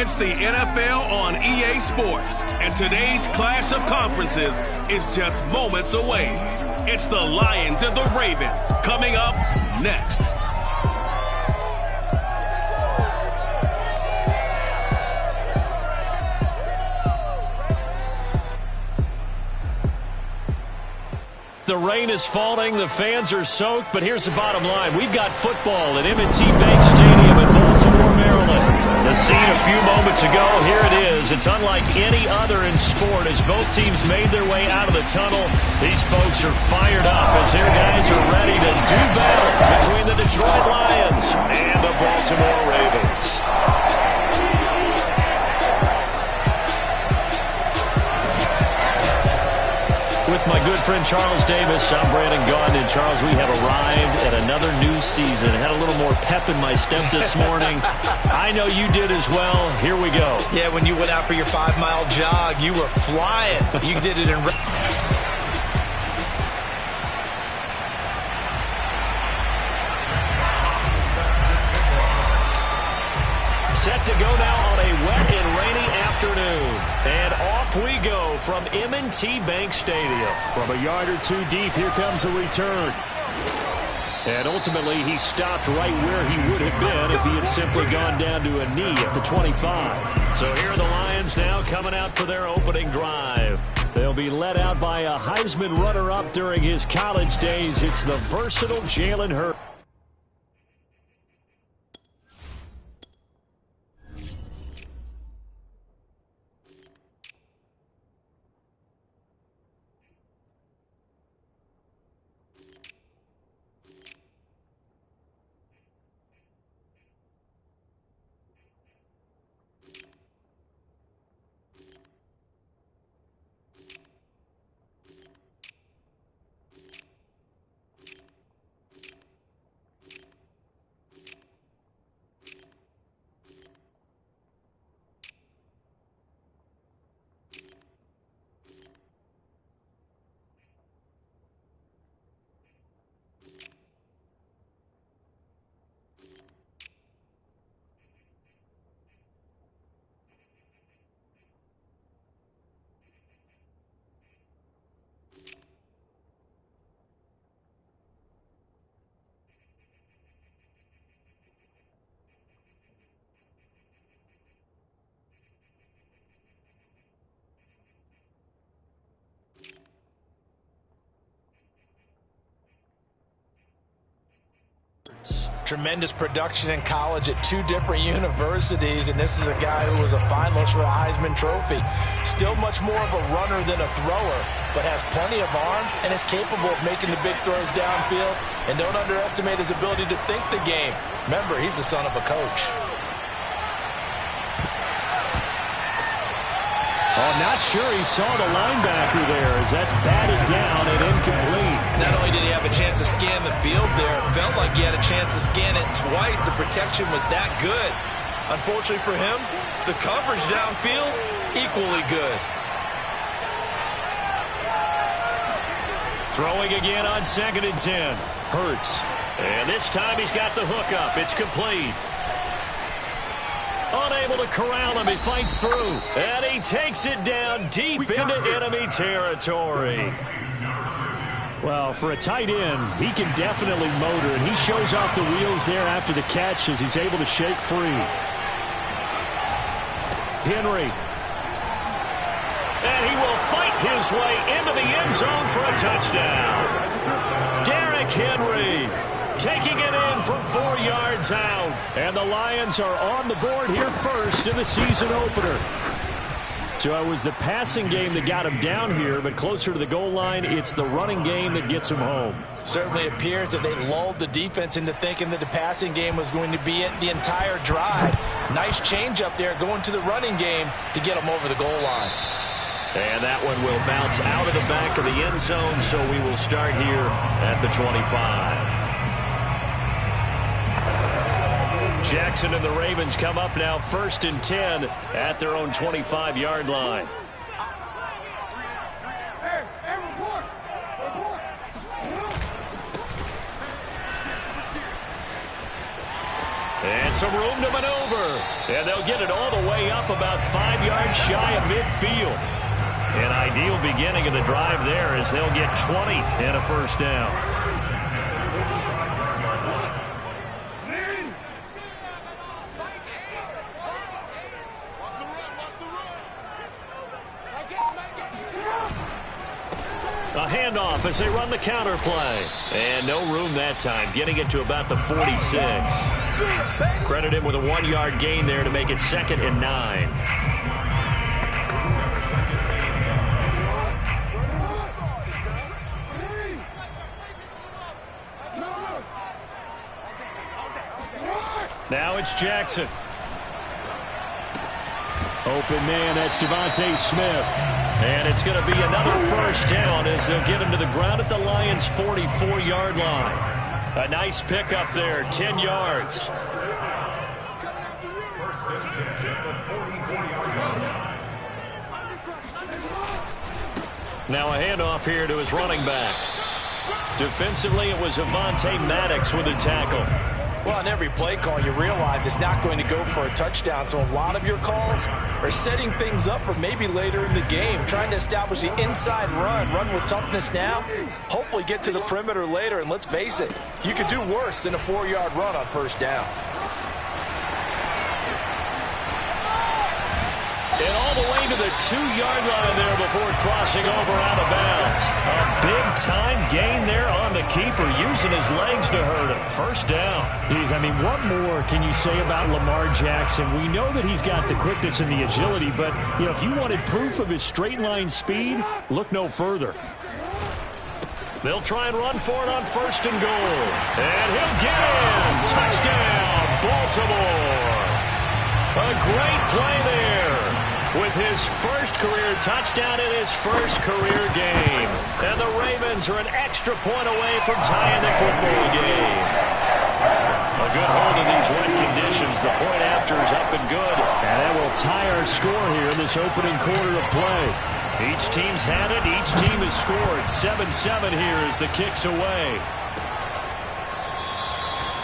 It's the NFL on EA Sports, and today's clash of conferences is just moments away. It's the Lions and the Ravens coming up next. The rain is falling, the fans are soaked, but here's the bottom line. We've got football at M22 Stadium in Baltimore, Maryland. The scene a few moments ago, here it is. It's unlike any other in sport as both teams made their way out of the tunnel. These folks are fired up as their guys are ready to do battle between the Detroit Lions and the Baltimore Ravens. With my good friend Charles Davis, I'm Brandon Gaudin. And Charles, we have arrived at another new season. Had a little more pep in my step this morning. I know you did as well. Here we go. Yeah, when you went out for your 5-mile jog, you were flying. You did it in... Set to go now on a wet and rainy afternoon. And off we go from M&T Bank Stadium. From a yard or two deep, here comes the return. And ultimately, he stopped right where he would have been if he had simply gone down to a knee at the 25. So here are the Lions now coming out for their opening drive. They'll be led out by a Heisman runner-up during his college days. It's the versatile Jalen Hurts. Tremendous production in college at 2 different universities, and this is a guy who was a finalist for a Heisman Trophy. Still much more of a runner than a thrower, but has plenty of arm and is capable of making the big throws downfield. And don't underestimate his ability to think the game. Remember, he's the son of a coach. Oh, not sure he saw the linebacker there as that's batted down and incomplete. Not only did he have a chance to scan the field there, it felt like he had a chance to scan it twice. The protection was that good. Unfortunately for him, the coverage downfield, equally good. Throwing again on 2nd and 10. Hurts. And this time he's got the hook up. It's complete. Unable to corral him, he fights through. And he takes it down deep into enemy territory. Well, for a tight end, he can definitely motor, and he shows off the wheels there after the catch as he's able to shake free. Henry. And he will fight his way into the end zone for a touchdown. Derrick Henry taking it in from 4 yards out. And the Lions are on the board here first in the season opener. So it was the passing game that got him down here, but closer to the goal line, it's the running game that gets him home. Certainly appears that they lulled the defense into thinking that the passing game was going to be it the entire drive. Nice change up there going to the running game to get him over the goal line. And that one will bounce out of the back of the end zone, so we will start here at the 25. Jackson and the Ravens come up now 1st and 10 at their own 25-yard line. And some room to maneuver. And they'll get it all the way up about 5 yards shy of midfield. An ideal beginning of the drive there as they'll get 20 and a first down. A handoff as they run the counter play. And no room that time, getting it to about the 46. Credit him with a 1-yard gain there to make it 2nd and 9. Now it's Jackson. Open man, that's Devontae Smith. And it's going to be another first down as they'll get him to the ground at the Lions' 44-yard line. A nice pickup there, 10 yards. Now a handoff here to his running back. Defensively, it was Avonte Maddox with the tackle. Well, on every play call, you realize it's not going to go for a touchdown, so a lot of your calls are setting things up for maybe later in the game, trying to establish the inside run with toughness now, hopefully get to the perimeter later, and let's face it, you could do worse than a 4-yard run on first down. And all the way to the 2-yard line there before crossing over out of bounds. A big-time gain there on the keeper, using his legs to hurt him. First down. I mean, what more can you say about Lamar Jackson? We know that he's got the quickness and the agility, but, if you wanted proof of his straight-line speed, look no further. They'll try and run for it on 1st and goal. And he'll get in. Touchdown, Baltimore. A great play there. With his first career touchdown in his first career game. And the Ravens are an extra point away from tying the football game. A good hold in these wet conditions. The point after is up and good. And that will tie our score here in this opening quarter of play. Each team's had it. Each team has scored. 7-7 here as the kick's away.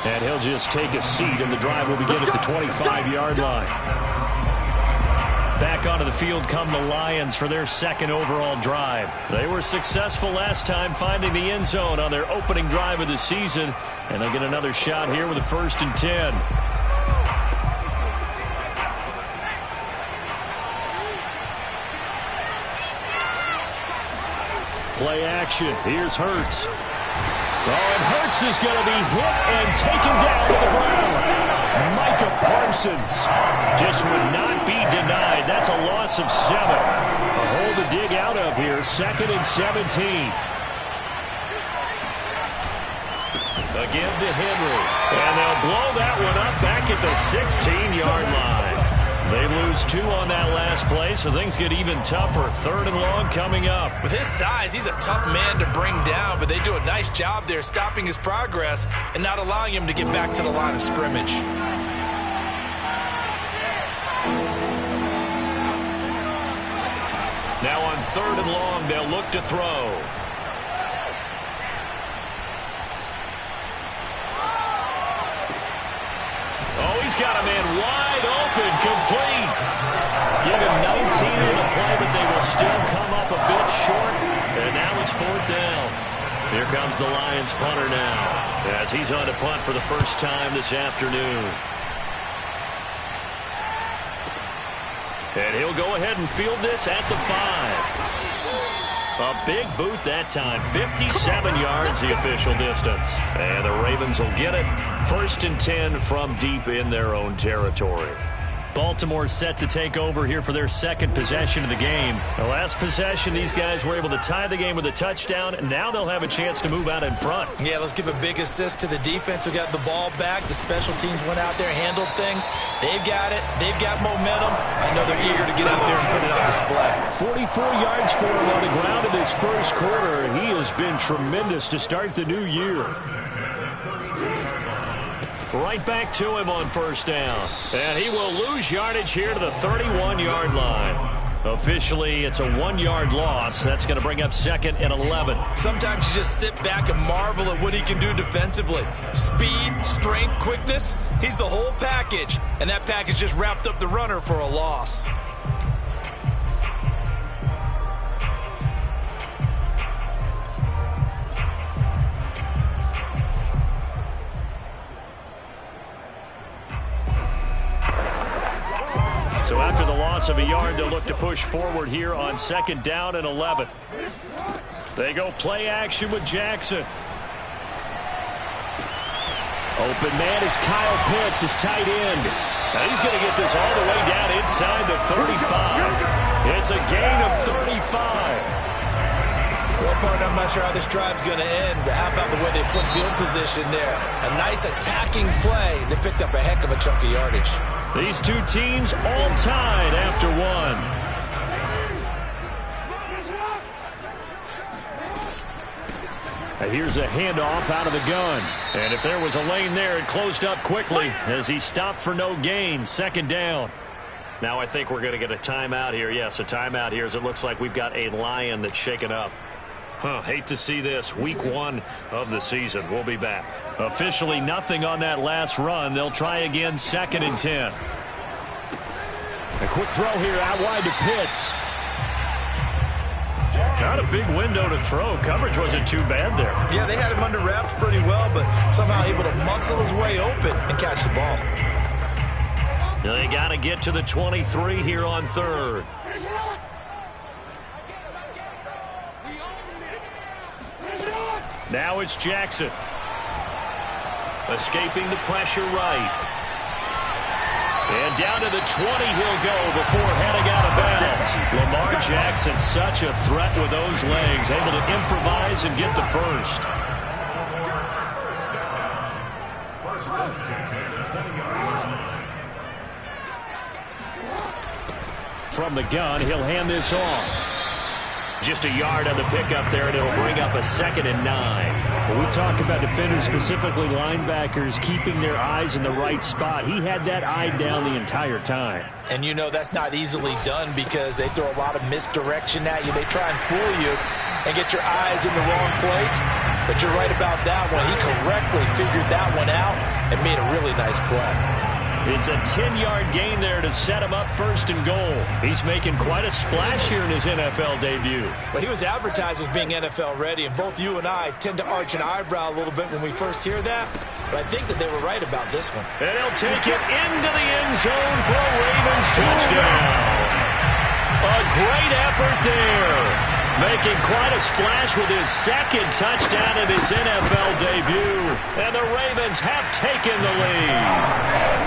And he'll just take a seat, and the drive will begin at the 25-yard line. Back onto the field come the Lions for their 2nd overall drive. They were successful last time finding the end zone on their opening drive of the season. And they'll get another shot here with a 1st and 10. Play action. Here's Hurts. Oh, and Hurts is going to be hit and taken down to the ground. Micah Parsons just would not be denied. That's a loss of 7. A hole to dig out of here. 2nd and 17. Again to Henry. And they'll blow that one up back at the 16-yard line. They lose 2 on that last play, so things get even tougher. 3rd and long coming up. With his size, he's a tough man to bring down, but they do a nice job there stopping his progress and not allowing him to get back to the line of scrimmage. Now on 3rd and long, they'll look to throw. Oh, he's got a man wide open, complete. Give him 19 in the play, but they will still come up a bit short. And now it's 4th down. Here comes the Lions punter now, as he's on to punt for the first time this afternoon. And he'll go ahead and field this at the 5. A big boot that time. 57 yards the official distance. And the Ravens will get it. 1st and 10 from deep in their own territory. Baltimore set to take over here for their 2nd possession of the game. The last possession, these guys were able to tie the game with a touchdown, and now they'll have a chance to move out in front. Yeah, let's give a big assist to the defense who got the ball back. The special teams went out there, handled things. They've got it. They've got momentum. I know they're eager to get out there and put it on display. 44 yards for him on the ground in this first quarter. He has been tremendous to start the new year. Right back to him on 1st down. And he will lose yardage here to the 31-yard line. Officially, it's a 1-yard loss. That's going to bring up 2nd and 11. Sometimes you just sit back and marvel at what he can do defensively. Speed, strength, quickness. He's the whole package. And that package just wrapped up the runner for a loss. So after the loss of a yard, they'll look to push forward here on 2nd down and 11. They go play action with Jackson. Open man is Kyle Pitts, his tight end. Now he's going to get this all the way down inside the 35. It's a gain of 35. Well, partner, I'm not sure how this drive's going to end, but how about the way they flip field position there? A nice attacking play. They picked up a heck of a chunk of yardage. These two teams all tied after one. And here's a handoff out of the gun. And if there was a lane there, it closed up quickly as he stopped for no gain. 2nd down. Now I think we're going to get a timeout here. Yes, a timeout here as it looks like we've got a Lion that's shaken up. Hate to see this. Week 1 of the season. We'll be back. Officially nothing on that last run. They'll try again 2nd and 10. A quick throw here out wide to Pitts. Not a big window to throw. Coverage wasn't too bad there. Yeah, they had him under wraps pretty well, but somehow able to muscle his way open and catch the ball. They got to get to the 23 here on 3rd. Now it's Jackson. Escaping the pressure right. And down to the 20 he'll go before heading out of bounds. Lamar Jackson, such a threat with those legs, able to improvise and get the first. From the gun, he'll hand this off. Just a yard on the pickup there, and it'll bring up a 2nd and 9. When we talk about defenders, specifically linebackers, keeping their eyes in the right spot, he had that eye down the entire time. And you know that's not easily done because they throw a lot of misdirection at you. They try and fool you and get your eyes in the wrong place. But you're right about that one. He correctly figured that one out and made a really nice play. It's a 10-yard gain there to set him up 1st and goal. He's making quite a splash here in his NFL debut. Well, he was advertised as being NFL ready, and both you and I tend to arch an eyebrow a little bit when we first hear that. But I think that they were right about this one. And he'll take it into the end zone for a Ravens touchdown. A great effort there. Making quite a splash with his 2nd touchdown in his NFL debut. And the Ravens have taken the lead.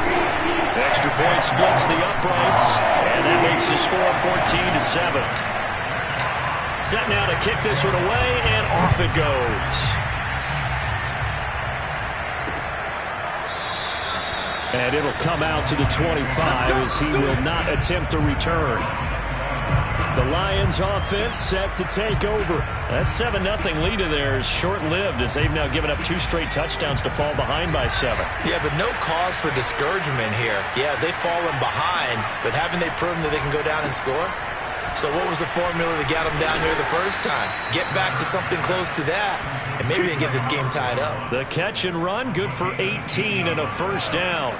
Extra point splits the uprights, and that makes the score 14-7. Set now to kick this one away, and off it goes. And it'll come out to the 25 as he will not attempt to return. The Lions offense set to take over. That 7-0 lead of theirs short-lived as they've now given up 2 straight touchdowns to fall behind by 7. Yeah, but no cause for discouragement here. Yeah, they've fallen behind, but haven't they proven that they can go down and score? So what was the formula that got them down here the first time? Get back to something close to that, and maybe they get this game tied up. The catch and run, good for 18 and a 1st down.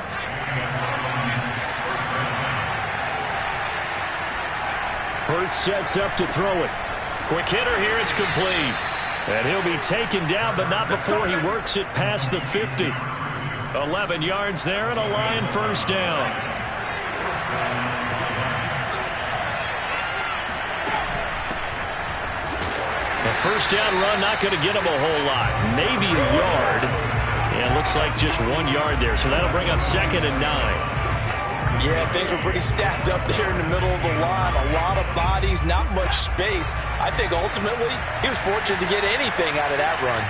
Hurts sets up to throw it. Quick hitter here, it's complete. And he'll be taken down, but not before he works it past the 50. 11 yards there and a Lion 1st down. The 1st down run not going to get him a whole lot. Maybe a yard. And looks like just 1 yard there. So that'll bring up 2nd and 9. Yeah, things were pretty stacked up there in the middle of the line. A lot of bodies, not much space. I think ultimately he was fortunate to get anything out of that run.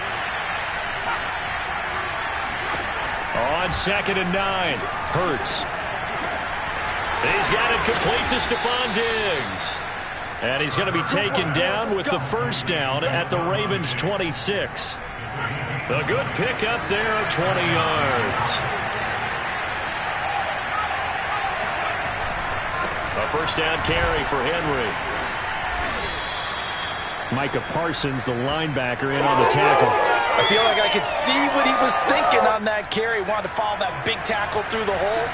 On 2nd and 9, Hurts. He's got it complete to Stephon Diggs. And he's going to be taken down with the 1st down at the Ravens 26. A good pickup there of 20 yards. A A first down carry for Henry. Micah Parsons, the linebacker, in on the tackle. I feel like I could see what he was thinking on that carry. Wanted to follow that big tackle through the hole.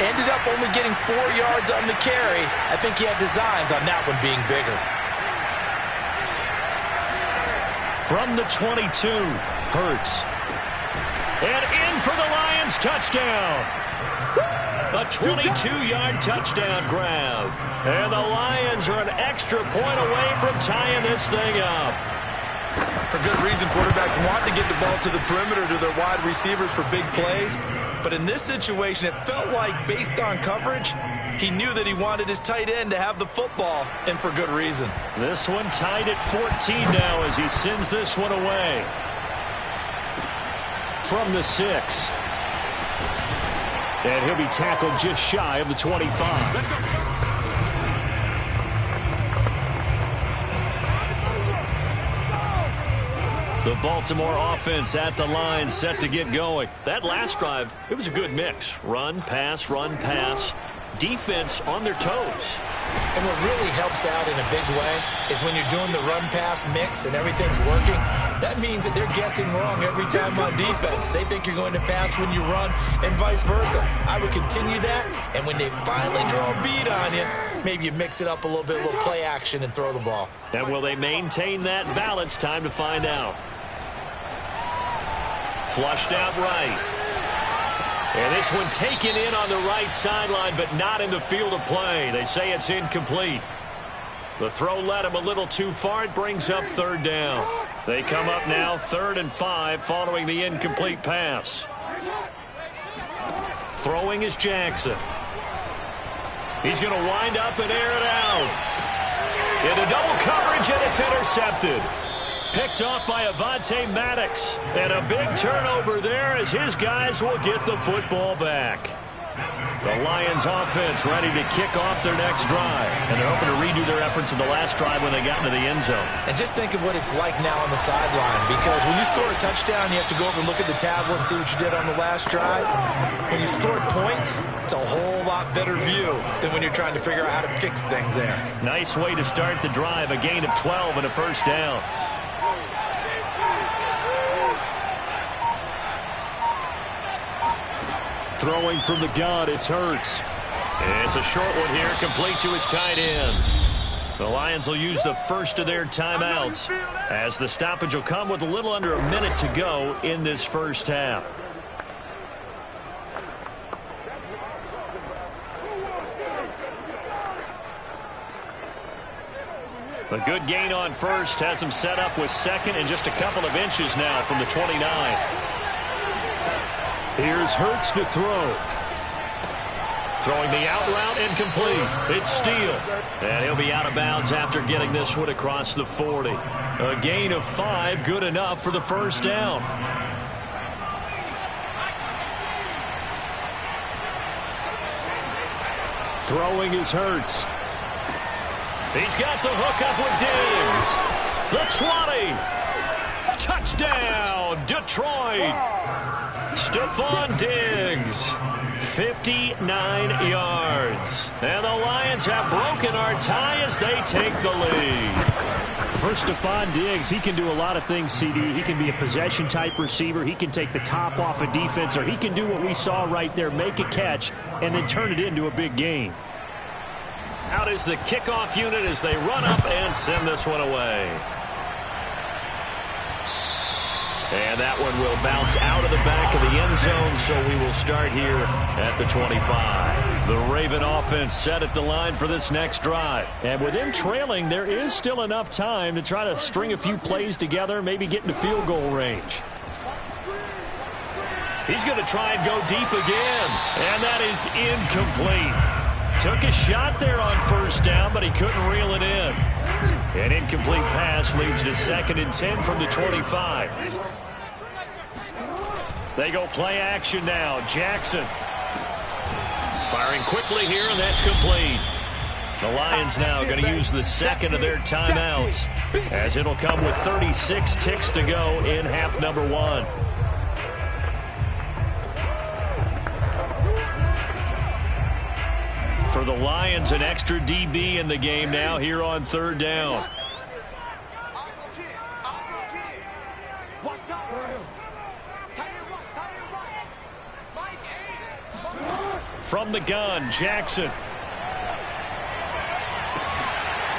Ended up only getting 4 yards on the carry. I think he had designs on that one being bigger. From the 22, Hurts. And in for the Lions, touchdown. A 22-yard touchdown grab. And the Lions are an extra point away from tying this thing up. For good reason, quarterbacks want to get the ball to the perimeter to their wide receivers for big plays. But in this situation, it felt like, based on coverage, he knew that he wanted his tight end to have the football, and for good reason. This one tied at 14 now as he sends this one away. From the 6. And he'll be tackled just shy of the 25. The Baltimore offense at the line, set to get going. That last drive, it was a good mix. Run, pass, run, pass. Defense on their toes. And what really helps out in a big way is when you're doing the run-pass mix and everything's working, that means that they're guessing wrong every time on defense. They think you're going to pass when you run and vice versa. I would continue that, and when they finally draw a bead on you, maybe you mix it up a little bit, a little play action, and throw the ball. And will they maintain that balance? Time to find out. Flushed out right. And this one taken in on the right sideline, but not in the field of play. They say it's incomplete. The throw led him a little too far. It brings up third down. They come up now 3rd and 5 following the incomplete pass. Throwing is Jackson. He's going to wind up and air it out. Into double coverage, and it's intercepted. Picked off by Avonte Maddox. And a big turnover there as his guys will get the football back. The Lions offense ready to kick off their next drive. And they're hoping to redo their efforts in the last drive when they got into the end zone. And just think of what it's like now on the sideline. Because when you score a touchdown, you have to go over and look at the tablet and see what you did on the last drive. When you scored points, it's a whole lot better view than when you're trying to figure out how to fix things there. Nice way to start the drive. A gain of 12 and a first down. Throwing from the gun, it's Hurts. It's a short one here, complete to his tight end. The Lions will use the first of their timeouts as the stoppage will come with a little under a minute to go in this first half. A good gain on first has him set up with second and just a couple of inches now from the 29. Here's Hurts to throw. Throwing the out route incomplete. It's Steele. And he'll be out of bounds after getting this one across the 40. A gain of 5, good enough for the first down. Throwing is Hurts. He's got the hook up with Diggs. The 20. Touchdown, Detroit. Stephon Diggs, 59 yards. And the Lions have broken our tie as they take the lead. For Stephon Diggs, he can do a lot of things, CD. He can be a possession-type receiver. He can take the top off a defense, or he can do what we saw right there, make a catch, and then turn it into a big game. Out is the kickoff unit as they run up and send this one away. And that one will bounce out of the back of the end zone, so we will start here at the 25. The Raven offense set at the line for this next drive. And with them trailing, there is still enough time to try to string a few plays together, maybe get into field goal range. He's going to try and go deep again, and that is incomplete. Took a shot there on first down, but he couldn't reel it in. An incomplete pass leads to 2nd and 10 from the 25. They go play action now. Jackson firing quickly here, and that's complete. The Lions now going to use the second of their timeouts as it'll come with 36 ticks to go in half number 1. For the Lions, an extra DB in the game now here on third down. From the gun, Jackson.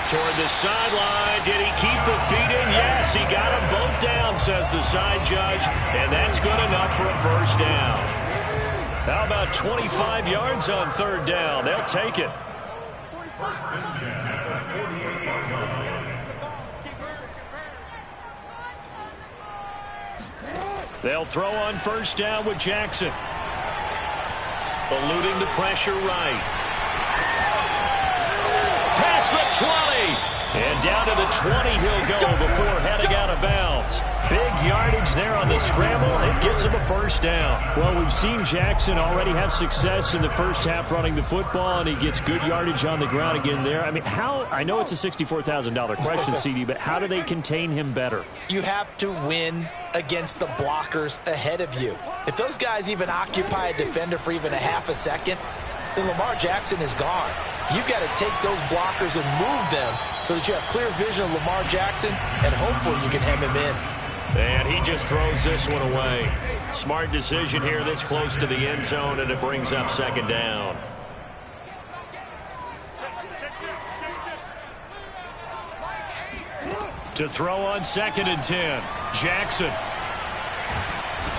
Toward the sideline. Did he keep the feet in? Yes, he got them both down, says the side judge. And that's good enough for a first down. How about 25 yards on third down? They'll take it. They'll throw on first down with Jackson. Eluding the pressure right. Past the 20. And down to the 20 he'll go before heading out of bounds. Big yardage there on the scramble. It gets him a first down. Well, we've seen Jackson already have success in the first half running the football, and he gets good yardage on the ground again there. I mean, I know it's a $64,000 question, CD, but how do they contain him better? You have to win against the blockers ahead of you. If those guys even occupy a defender for even a half a second, then Lamar Jackson is gone. You've got to take those blockers and move them so that you have clear vision of Lamar Jackson, and hopefully you can hem him in. And he just throws this one away. Smart decision here this close to the end zone, and it brings up second down. To throw on 2nd and 10, Jackson.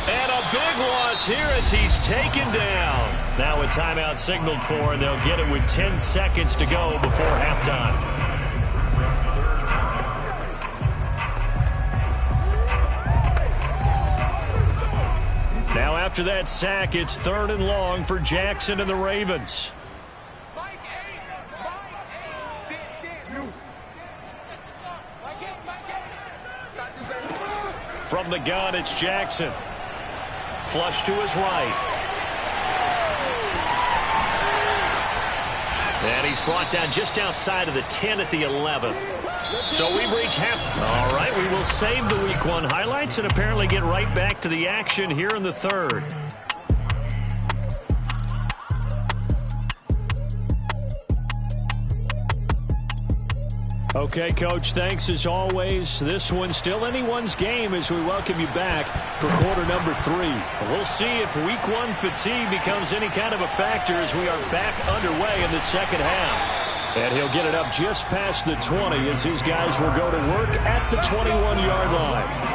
And a big loss here as he's taken down. Now a timeout signaled for, and they'll get it with 10 seconds to go before halftime. Now after that sack, it's 3rd and long for Jackson and the Ravens. From the gun, it's Jackson. Flush to his right. And he's brought down just outside of the 10 at the 11. So we've reached half. All right, we will save the Week 1 highlights and apparently get right back to the action here in the 3rd. Okay, Coach, thanks as always. This one's still anyone's game as we welcome you back for quarter number 3. We'll see if Week 1 fatigue becomes any kind of a factor as we are back underway in the second half. And he'll get it up just past the 20 as his guys will go to work at the 21-yard line.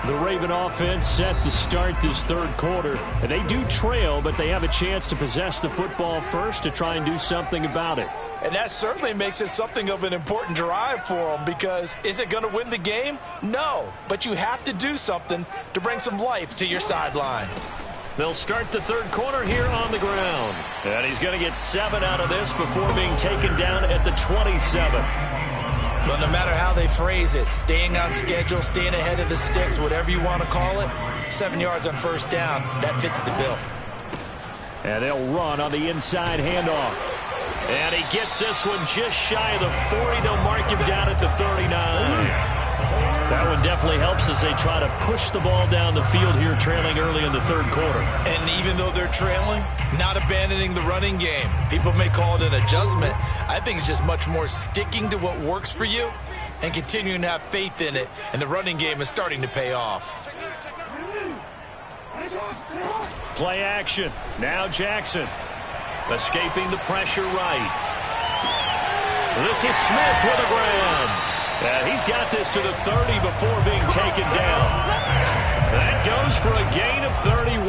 The Raven offense set to start this 3rd quarter. And they do trail, but they have a chance to possess the football first to try and do something about it. And that certainly makes it something of an important drive for them, because is it going to win the game? No, but you have to do something to bring some life to your sideline. They'll start the 3rd quarter here on the ground. And he's going to get 7 out of this before being taken down at the 27. Well, no matter how they phrase it, staying on schedule, staying ahead of the sticks, whatever you want to call it, 7 yards on first down, that fits the bill. And they'll run on the inside handoff. And he gets this one just shy of the 40. They'll mark him down at the 39. That one definitely helps as they try to push the ball down the field here, trailing early in the 3rd quarter. And even though they're trailing, not abandoning the running game. People may call it an adjustment. I think it's just much more sticking to what works for you and continuing to have faith in it. And the running game is starting to pay off. Play action. Now Jackson. Escaping the pressure right. This is Smith with a grab. And he's got this to the 30 before being taken down. That goes for a gain of 31.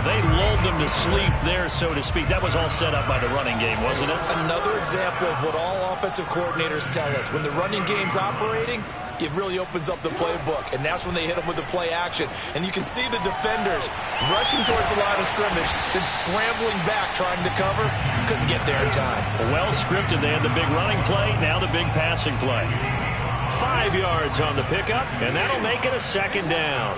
They lulled them to sleep there, so to speak. That was all set up by the running game, wasn't it? Another example of what all offensive coordinators tell us. When the running game's operating, it really opens up the playbook, and that's when they hit them with the play action. And you can see the defenders rushing towards the line of scrimmage, then scrambling back trying to cover. Couldn't get there in time. Well scripted. They had the big running play, now the big passing play. 5 yards on the pickup, and that'll make it a 2nd down.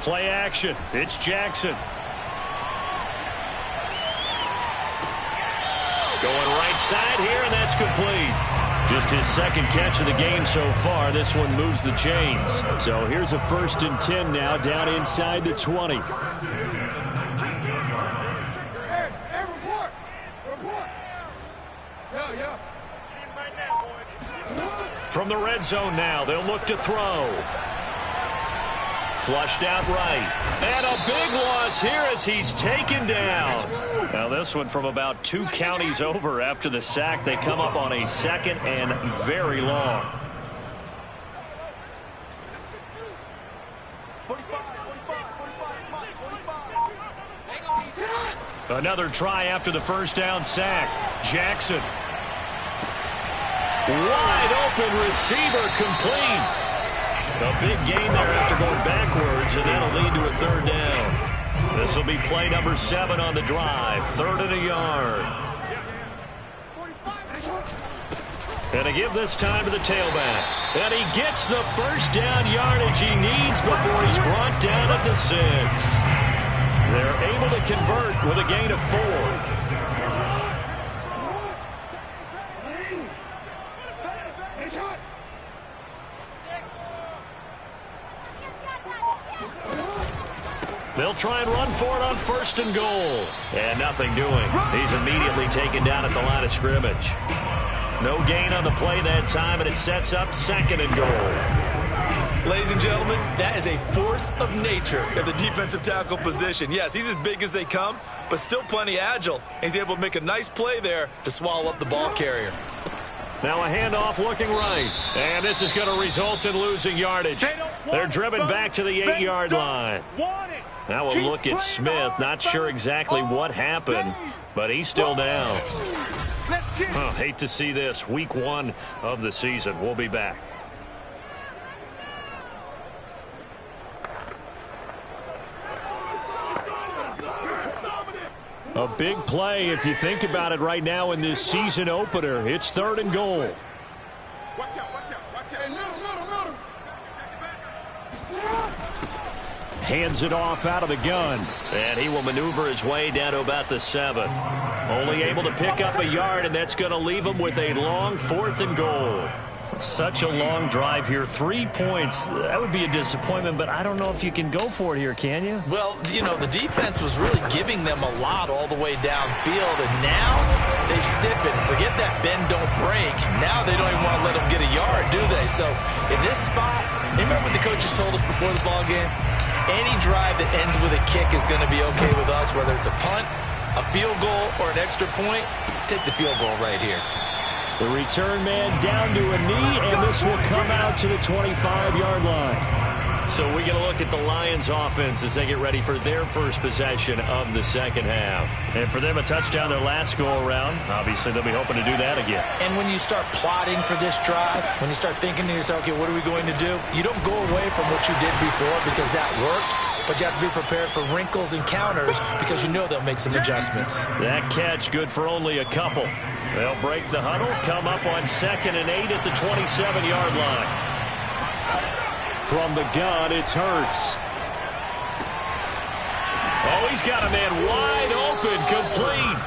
Play action. It's Jackson. Going right side here, and that's complete. Just his second catch of the game so far. This one moves the chains. So here's a 1st and 10 now, down inside the 20. From the red zone now, they'll look to throw. Flushed out right. And a big loss here as he's taken down. Now this one from about 2 counties over after the sack. They come up on a 2nd and very long. Another try after the 1st down sack. Jackson. Wide open receiver, complete. A big gain there after going backwards, and that'll lead to a 3rd down. This will be play number 7 on the drive. 3rd and a yard. And a give this time to the tailback. And he gets the 1st down yardage he needs before he's brought down at the 6. They're able to convert with a gain of 4. They'll try and run for it on 1st and goal. And nothing doing. He's immediately taken down at the line of scrimmage. No gain on the play that time, and it sets up 2nd and goal. Ladies and gentlemen, that is a force of nature at the defensive tackle position. Yes, he's as big as they come, but still plenty agile. He's able to make a nice play there to swallow up the ball carrier. Now a handoff looking right. And this is going to result in losing yardage. They're driven back to the 8-yard line. Now we'll look at Smith. Not sure exactly what happened, but he's still down. Oh, hate to see this. Week 1 of the season. We'll be back. A big play if you think about it right now in this season opener. It's 3rd and goal. Watch out, watch out, watch out. Hands it off out of the gun. And he will maneuver his way down to about the 7. Only able to pick up a yard, and that's going to leave him with a long 4th and goal. Such a long drive here. 3 points. That would be a disappointment, but I don't know if you can go for it here, can you? Well, you know, the defense was really giving them a lot all the way downfield, and now they've stiffened. Forget that bend, don't break. Now they don't even want to let them get a yard, do they? So in this spot, remember what the coaches told us before the ball game? Any drive that ends with a kick is going to be okay with us, whether it's a punt, a field goal, or an extra point. Take the field goal right here. The return man down to a knee, and this will come out to the 25-yard line. So we're going to look at the Lions offense as they get ready for their first possession of the 2nd half. And for them, a touchdown their last go-around. Obviously, they'll be hoping to do that again. And when you start plotting for this drive, when you start thinking to yourself, okay, what are we going to do? You don't go away from what you did before because that worked. But you have to be prepared for wrinkles and counters because you know they'll make some adjustments. That catch good for only a couple. They'll break the huddle, come up on 2nd and 8 at the 27-yard line. From the gun, it's Hurts. Oh, he's got a man wide open, complete.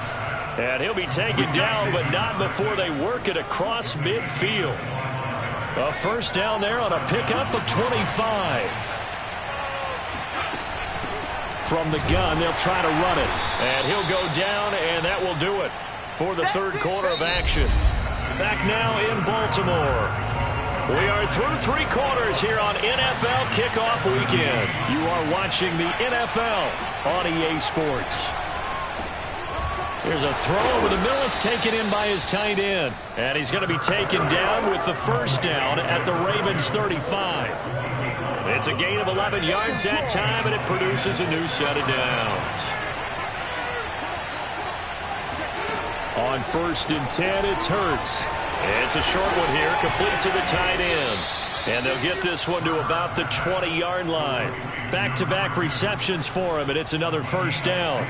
And he'll be taken down, but not before they work it across midfield. A 1st down there on a pickup of 25. From the gun, they'll try to run it. And he'll go down, and that will do it for the 3rd quarter of action. Back now in Baltimore. We are through 3 quarters here on NFL Kickoff Weekend. You are watching the NFL on EA Sports. Here's a throw over the middle. It's taken in by his tight end. And he's going to be taken down with the 1st down at the Ravens 35. It's a gain of 11 yards that time, and it produces a new set of downs. On 1st and 10, it's Hurts. It's a short one here, complete to the tight end. And they'll get this one to about the 20-yard line. Back-to-back receptions for him, and it's another 1st down.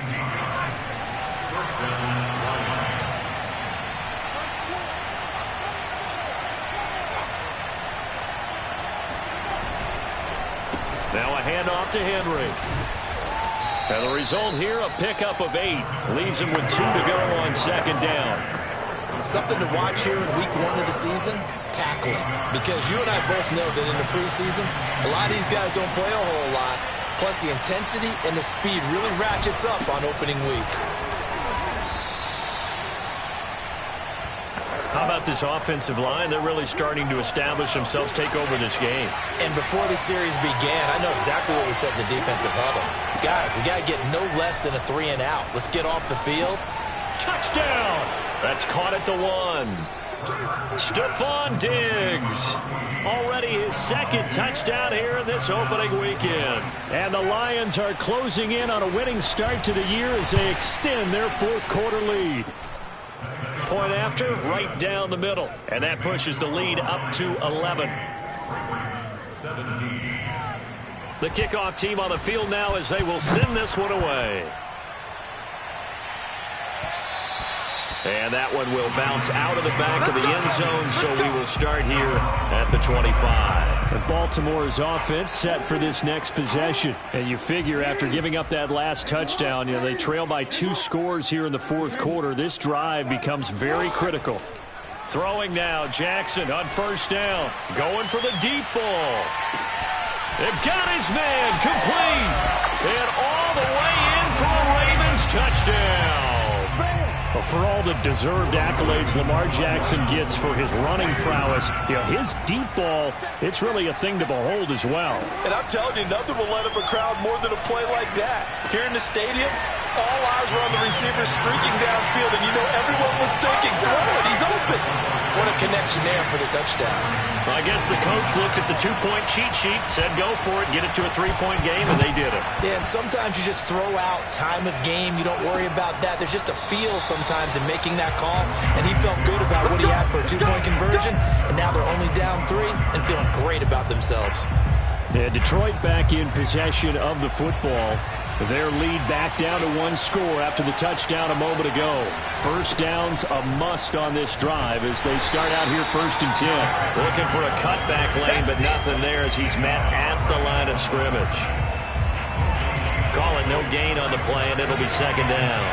Now a handoff to Henry. And the result here, a pickup of 8. Leaves him with 2 to go on 2nd down. Something to watch here in week 1 of the season, tackling. Because you and I both know that in the preseason, a lot of these guys don't play a whole lot. Plus the intensity and the speed really ratchets up on opening week. How about this offensive line? They're really starting to establish themselves, take over this game. And before the series began, I know exactly what we said in the defensive huddle. Guys, we got to get no less than a 3 and out. Let's get off the field. Touchdown! That's caught at the 1. Stephon Diggs. Already his 2nd touchdown here in this opening weekend. And the Lions are closing in on a winning start to the year as they extend their 4th quarter lead. Point after, right down the middle. And that pushes the lead up to 11. The kickoff team on the field now as they will send this one away. And that one will bounce out of the back of the end zone, so we will start here at the 25. And Baltimore's offense set for this next possession. And you figure after giving up that last touchdown, they trail by 2 scores here in the 4th quarter. This drive becomes very critical. Throwing now, Jackson on 1st down. Going for the deep ball. They've got his man complete. And all the way in for a Ravens touchdown. Well, for all the deserved accolades Lamar Jackson gets for his running prowess, his deep ball, it's really a thing to behold as well. And I'm telling you, nothing will light up a crowd more than a play like that. Here in the stadium, all eyes were on the receiver streaking downfield, and everyone was thinking, throw it, he's open. What a connection there for the touchdown. Well, I guess the coach looked at the 2-point cheat sheet, said go for it, get it to a 3-point game, and they did it. Yeah, and sometimes you just throw out time of game. You don't worry about that. There's just a feel sometimes in making that call, and he felt good about what he had for a 2-point conversion, and now they're only down 3 and feeling great about themselves. Yeah, Detroit back in possession of the football. Their lead back down to 1 score after the touchdown a moment ago. 1st down's a must on this drive as they start out here 1st and 10. Looking for a cutback lane, but nothing there as he's met at the line of scrimmage. Call it no gain on the play, and it'll be 2nd down.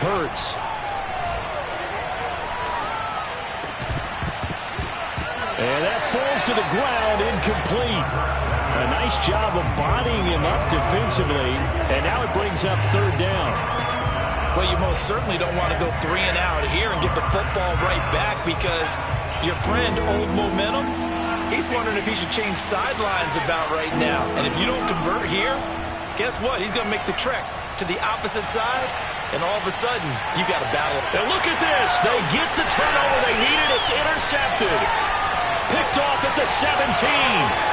Hurts. And that falls to the ground, incomplete. A nice job of bodying him up defensively, and now it brings up 3rd down. Well, you most certainly don't want to go 3 and out here and get the football right back because your friend, Old Momentum, he's wondering if he should change sidelines about right now. And if you don't convert here, guess what? He's going to make the trek to the opposite side, and all of a sudden, you got a battle. And look at this. They get the turnover they needed. It's intercepted. Picked off at the 17.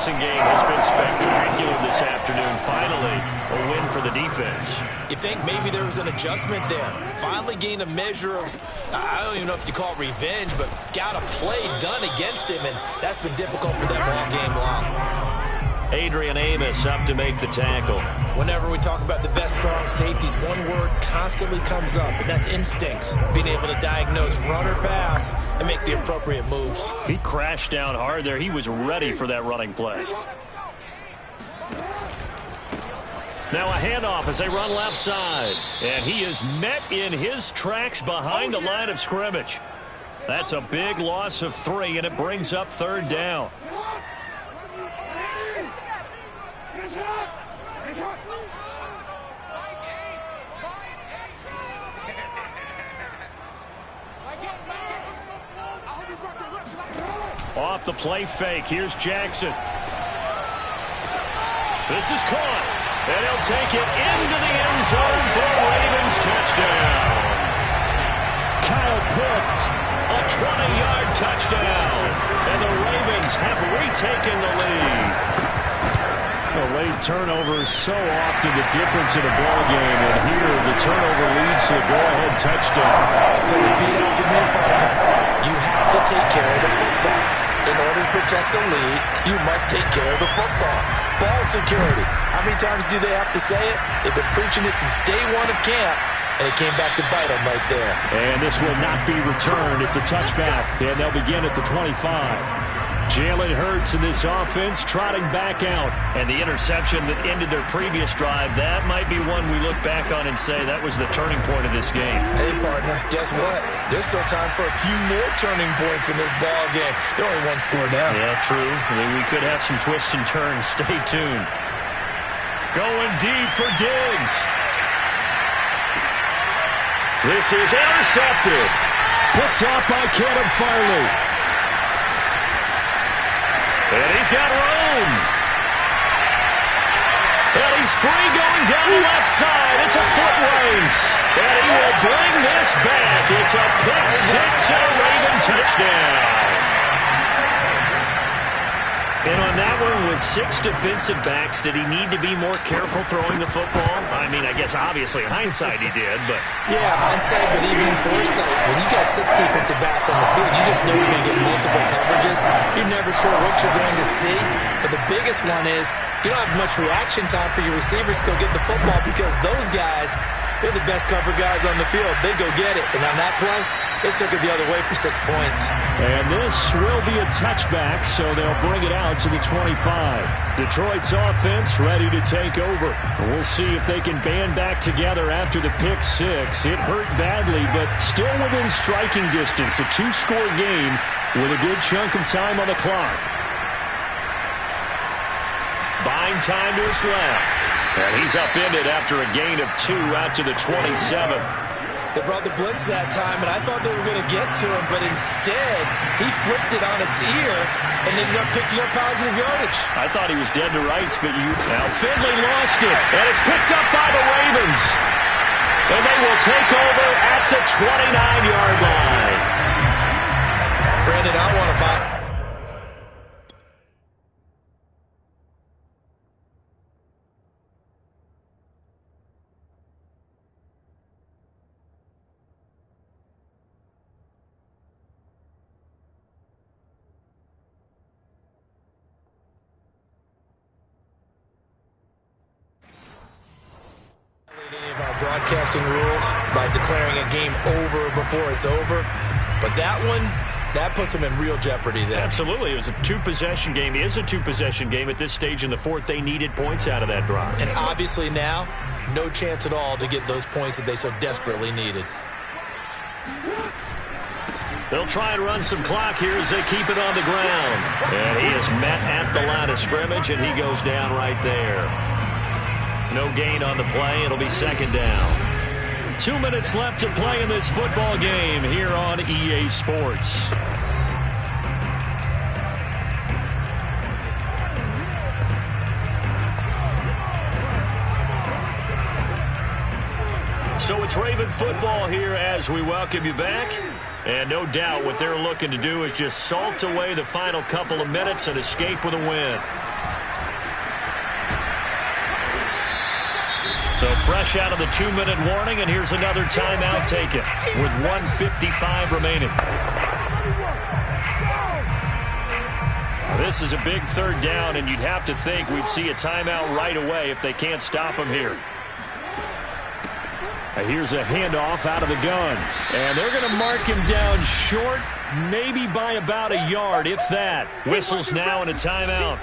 Game has been spectacular this afternoon. Finally, a win for the defense. You think maybe there was an adjustment there. Finally gained a measure of, I don't even know if you call it revenge, but got a play done against him, and that's been difficult for them all game long. Adrian Amos up to make the tackle. Whenever we talk about the best strong safeties, one word constantly comes up, and that's instincts. Being able to diagnose run or pass and make the appropriate moves. He crashed down hard there. He was ready for that running play. Now a handoff as they run left side. And he is met in his tracks behind the line of scrimmage. That's a big loss of 3, and it brings up 3rd down. Off the play fake. Here's Jackson. This is caught. And he'll take it into the end zone for a Ravens touchdown. Kyle Pitts, a 20-yard touchdown. And the Ravens have retaken the lead. The late turnovers so often the difference in a ball game, and here the turnover leads to a go-ahead touchdown. So repeat after me, partner. You have to take care of the football. In order to protect the lead, you must take care of the football. Ball security. How many times do they have to say it? They've been preaching it since day 1 of camp, and it came back to bite them right there. And this will not be returned. It's a touchback, and they'll begin at the 25. Jalen Hurts in this offense trotting back out. And the interception that ended their previous drive, that might be one we look back on and say that was the turning point of this game. Hey, partner, guess what? There's still time for a few more turning points in this ball game. They're only one score down. Yeah, true. We could have some twists and turns. Stay tuned. Going deep for Diggs. This is intercepted. Picked off by Caleb Farley. And he's got room. And he's free going down the left side. It's a foot race. And he will bring this back. It's a pick six and a Raven touchdown. And on that one, with 6 defensive backs, did he need to be more careful throwing the football? I mean, I guess obviously in hindsight he did, but... Yeah, hindsight, but even in foresight, when you got 6 defensive backs on the field, you just know you're going to get multiple coverages. You're never sure what you're going to see. But the biggest one is you don't have much reaction time for your receivers to go get the football because those guys, they're the best cover guys on the field. They go get it. And on that play, they took it the other way for 6 points. And this will be a touchback, so they'll bring it out to the 25. Detroit's offense ready to take over. We'll see if they can band back together after the pick six. It hurt badly, but still within striking distance. A 2-score game with a good chunk of time on the clock. Buying time to his left. And he's upended after a gain of 2 out to the 27. They brought the blitz that time, and I thought they were going to get to him, but instead, he flipped it on its ear and ended up picking up positive yardage. I thought he was dead to rights, but now Finley lost it, and it's picked up by the Ravens. And they will take over at the 29-yard line. Brandon, I want to find... any of our broadcasting rules by declaring a game over before it's over, but that one, that puts them in real jeopardy there. Absolutely. It was a 2-possession game. It is a 2-possession game at this stage in the fourth. They needed points out of that drive. And obviously now, no chance at all to get those points that they so desperately needed. They'll try and run some clock here as they keep it on the ground. And he is met at the line of scrimmage, and he goes down right there. No gain on the play. It'll be second down. 2 minutes left to play in this football game here on EA Sports. So it's Raven football here as we welcome you back. And no doubt what they're looking to do is just salt away the final couple of minutes and escape with a win. So fresh out of the 2-minute warning, and here's another timeout taken with 1:55 remaining. This is a big third down, and you'd have to think we'd see a timeout right away if they can't stop him here. Here's a handoff out of the gun. And they're going to mark him down short, maybe by about a yard, if that. Whistles now and a timeout.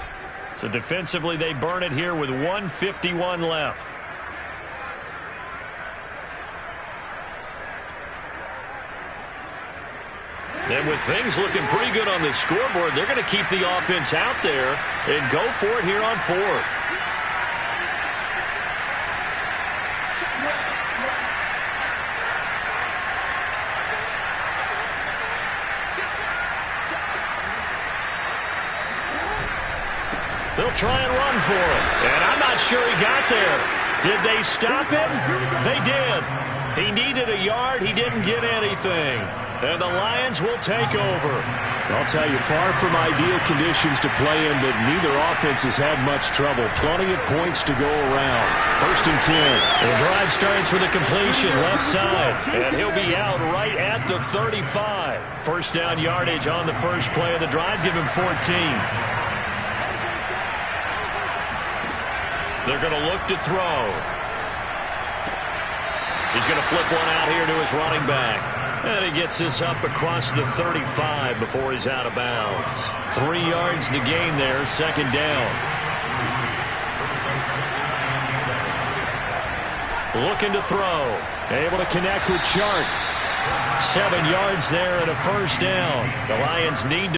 So defensively, they burn it here with 1:51 left. And with things looking pretty good on the scoreboard, they're going to keep the offense out there and go for it here on fourth. They'll try and run for it. And I'm not sure he got there. Did they stop him? They did. He needed a yard. He didn't get anything. And the Lions will take over. I'll tell you, far from ideal conditions to play in, but neither offense has had much trouble. Plenty of points to go around. 1st and 10. The drive starts with a completion left side. And he'll be out right at the 35. First down yardage on the first play of the drive. Give him 14. They're going to look to throw. He's going to flip one out here to his running back. And he gets this up across the 35 before he's out of bounds. 3 yards the gain there, second down. Looking to throw. Able to connect with Chark. 7 yards there and a first down. The Lions need to